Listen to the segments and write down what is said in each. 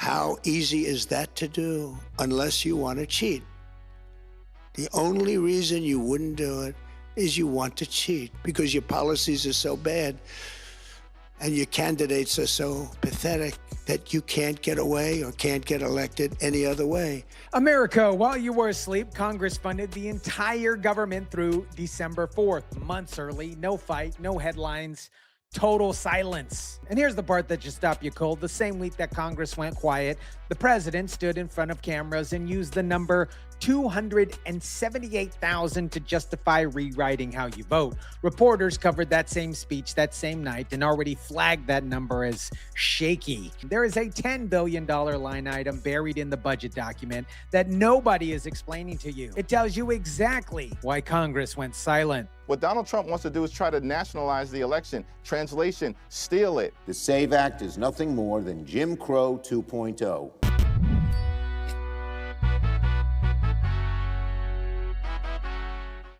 How easy is that to do unless you want to cheat? The only reason you wouldn't do it is you want to cheat because your policies are so bad and your candidates are so pathetic that you can't get away or can't get elected any other way. America, while you were asleep, Congress funded the entire government through December 4th, months early, no fight, no headlines, total silence. And here's the part that just stopped you cold. The same week that Congress went quiet, the president stood in front of cameras and used the number 278,000 to justify rewriting how you vote. Reporters covered that same speech that same night and already flagged that number as shaky. There is a $10 billion line item buried in the budget document that nobody is explaining to you. It tells you exactly why Congress went silent. What Donald Trump wants to do is try to nationalize the election. Translation, steal it. The SAVE Act is nothing more than Jim Crow 2.0.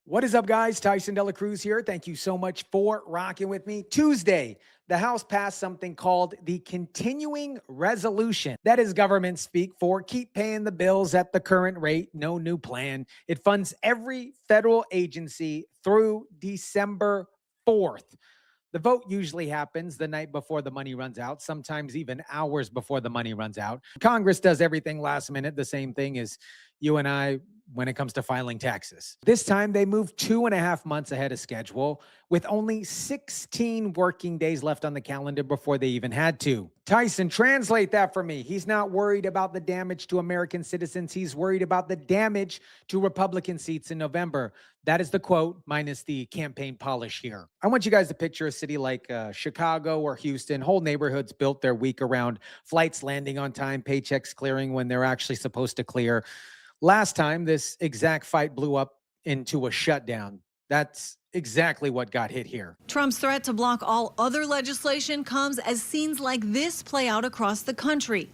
What is up, guys? Tyson Dela Cruz here. Thank you so much for rocking with me. Tuesday, the House passed something called the Continuing Resolution. That is government speak for keep paying the bills at the current rate, no new plan. It funds every federal agency through December 4th. The vote usually happens the night before the money runs out, sometimes even hours before the money runs out. Congress does everything last minute, the same thing as you and I when it comes to filing taxes. This time, they moved 2.5 months ahead of schedule, with only 16 working days left on the calendar before they even had to. Tyson, translate that for me. He's not worried about the damage to American citizens. He's worried about the damage to Republican seats in November. That is the quote, minus the campaign polish here. I want you guys to picture a city like Chicago or Houston. Whole neighborhoods built their week around flights landing on time, paychecks clearing when they're actually supposed to clear. Last time, this exact fight blew up into a shutdown. That's exactly what got hit here. Trump's threat to block all other legislation comes as scenes like this play out across the country.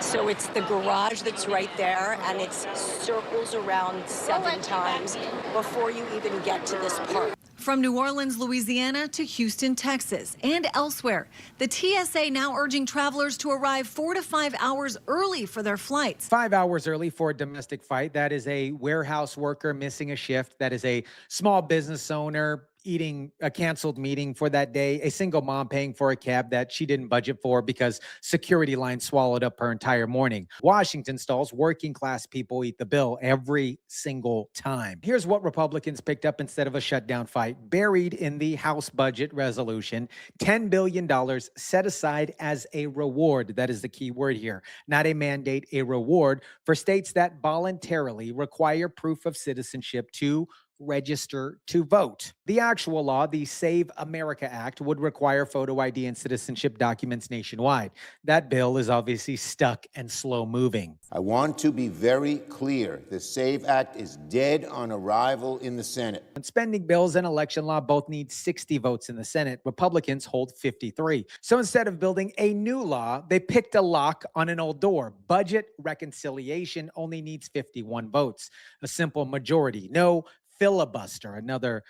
So it's the garage that's right there, and it circles around 7 times before you even get to this part. From New Orleans, Louisiana to Houston, Texas, and elsewhere, the TSA now urging travelers to arrive 4 to 5 hours early for their flights. 5 hours early for a domestic flight. That is a warehouse worker missing a shift. That is a small business owner eating a canceled meeting for that day, a single mom paying for a cab that she didn't budget for because security lines swallowed up her entire morning. Washington stalls, working class people eat the bill every single time. Here's what Republicans picked up instead of a shutdown fight. Buried in the House budget resolution, $10 billion set aside as a reward. That is the key word here. Not a mandate, a reward for states that voluntarily require proof of citizenship to register to vote. The actual law, the Save America Act, would require photo ID and citizenship documents nationwide. That bill is obviously stuck and slow moving. I want to be very clear. The SAVE Act is dead on arrival in the Senate. And spending bills and election law both need 60 votes in the Senate. Republicans hold 53. So instead of building a new law, they picked a lock on an old door. Budget reconciliation only needs 51 votes, a simple majority. No filibuster, another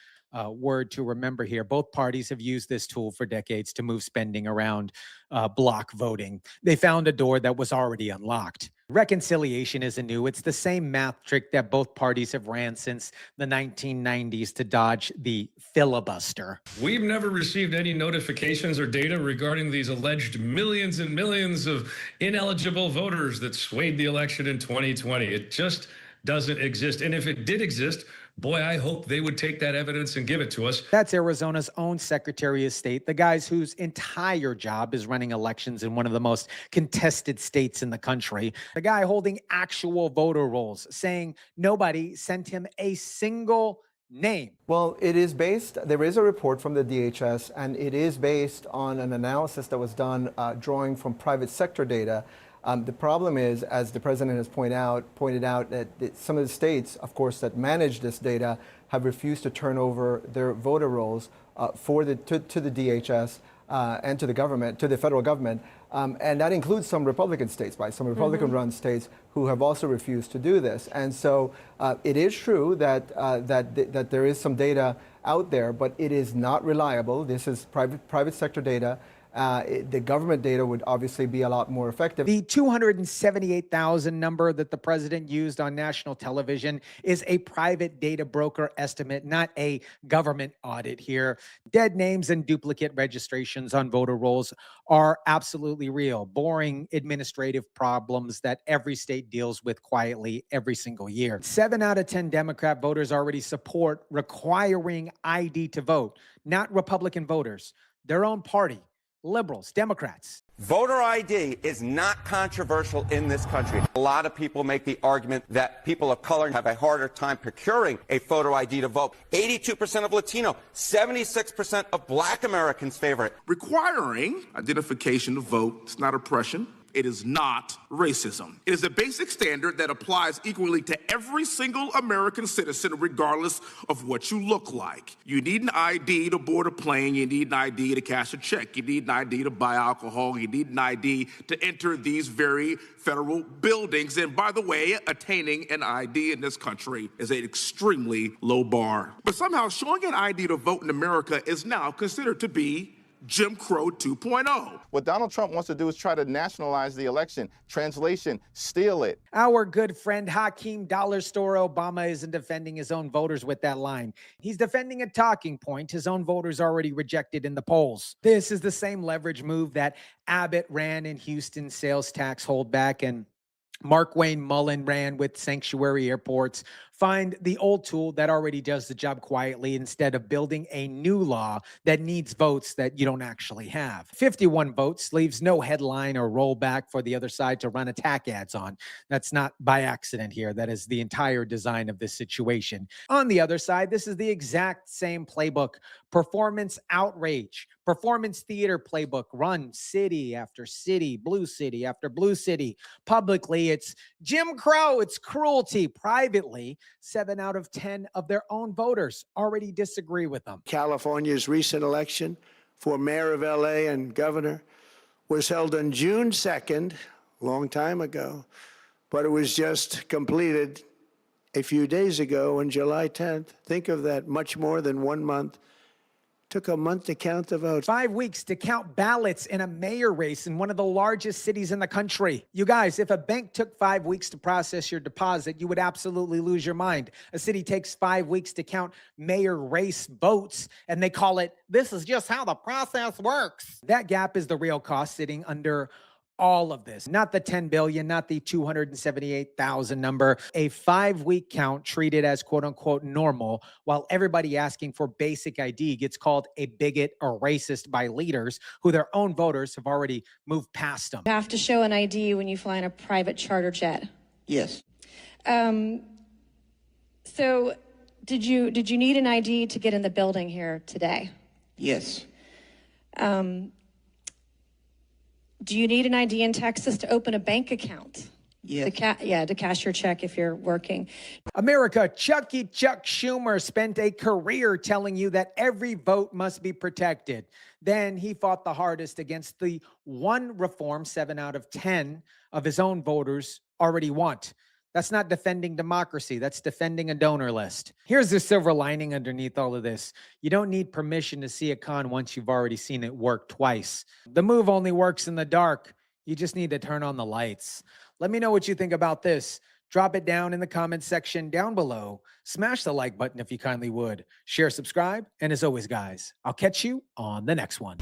word to remember here. Both parties have used this tool for decades to move spending around block voting. They found a door that was already unlocked. Reconciliation isn't new. It's the same math trick that both parties have ran since the 1990s to dodge the filibuster. We've never received any notifications or data regarding these alleged millions and millions of ineligible voters that swayed the election in 2020. It just doesn't exist. And if it did exist, boy, I hope they would take that evidence and give it to us. That's Arizona's own Secretary of State, the guys whose entire job is running elections in one of the most contested states in the country. The guy holding actual voter rolls, saying nobody sent him a single name. Well, it is based, there is a report from the DHS, and it is based on an analysis that was done drawing from private sector data. The problem is, as the president has pointed out that some of the states, of course, that manage this data have refused to turn over their voter rolls to the DHS and to the government, to the federal government, and that includes some Republican states, some Republican-run states who have also refused to do this. And so it is true that that there is some data out there, but it is not reliable. This is private sector data. The government data would obviously be a lot more effective. The 278,000 number that the president used on national television is a private data broker estimate, not a government audit here. Dead names and duplicate registrations on voter rolls are absolutely real, boring administrative problems that every state deals with quietly every single year. 7 out of 10 Democrat voters already support requiring ID to vote, not Republican voters, their own party. Liberals, Democrats. Voter ID is not controversial in this country. A lot of people make the argument that people of color have a harder time procuring a photo ID to vote. 82% of Latino, 76% of Black Americans favor it. Requiring identification to vote is not oppression. It is not racism. It is a basic standard that applies equally to every single American citizen, regardless of what you look like. You need an ID to board a plane. You need an ID to cash a check. You need an ID to buy alcohol. You need an ID to enter these very federal buildings. And by the way, attaining an ID in this country is an extremely low bar. But somehow showing an ID to vote in America is now considered to be Jim Crow 2.0. What Donald Trump wants to do is try to nationalize the election. Translation, steal it. Our good friend Hakeem Dollar Store Obama isn't defending his own voters with that line. He's defending a talking point his own voters already rejected in the polls. This is the same leverage move that Abbott ran in Houston sales tax holdback and Mark Wayne Mullen ran with sanctuary airports. Find the old tool that already does the job quietly instead of building a new law that needs votes that you don't actually have. 51 votes leaves no headline or rollback for the other side to run attack ads on. That's not by accident here. That is the entire design of this situation. On the other side, this is the exact same playbook. Performance outrage, performance theater playbook, run city after city, blue city after blue city. Publicly, it's Jim Crow, it's cruelty. Privately, 7 out of 10 of their own voters already disagree with them. California's recent election for mayor of LA and governor was held on June 2nd, a long time ago, but it was just completed a few days ago on July 10th. Think of that, much more than 1 month. Took a month to count the votes. 5 weeks to count ballots in a mayor race in one of the largest cities in the country. You guys, if a bank took 5 weeks to process your deposit, you would absolutely lose your mind. A city takes 5 weeks to count mayor race votes, and they call it, this is just how the process works. That gap is the real cost sitting under all of this, not the 10 billion, not the 278,000 number, a 5-week count treated as quote unquote normal, while everybody asking for basic ID gets called a bigot or racist by leaders who their own voters have already moved past them. You have to show an ID when you fly in a private charter jet. Yes. So did you need an ID to get in the building here today? Yes. Do you need an ID in Texas to open a bank account? Yes. To cash your check if you're working. America, Chuck Schumer spent a career telling you that every vote must be protected. Then he fought the hardest against the one reform 7 out of 10 of his own voters already want. That's not defending democracy. That's defending a donor list. Here's the silver lining underneath all of this. You don't need permission to see a con once you've already seen it work twice. The move only works in the dark. You just need to turn on the lights. Let me know what you think about this. Drop it down in the comments section down below. Smash the like button if you kindly would. Share, subscribe, and as always, guys, I'll catch you on the next one.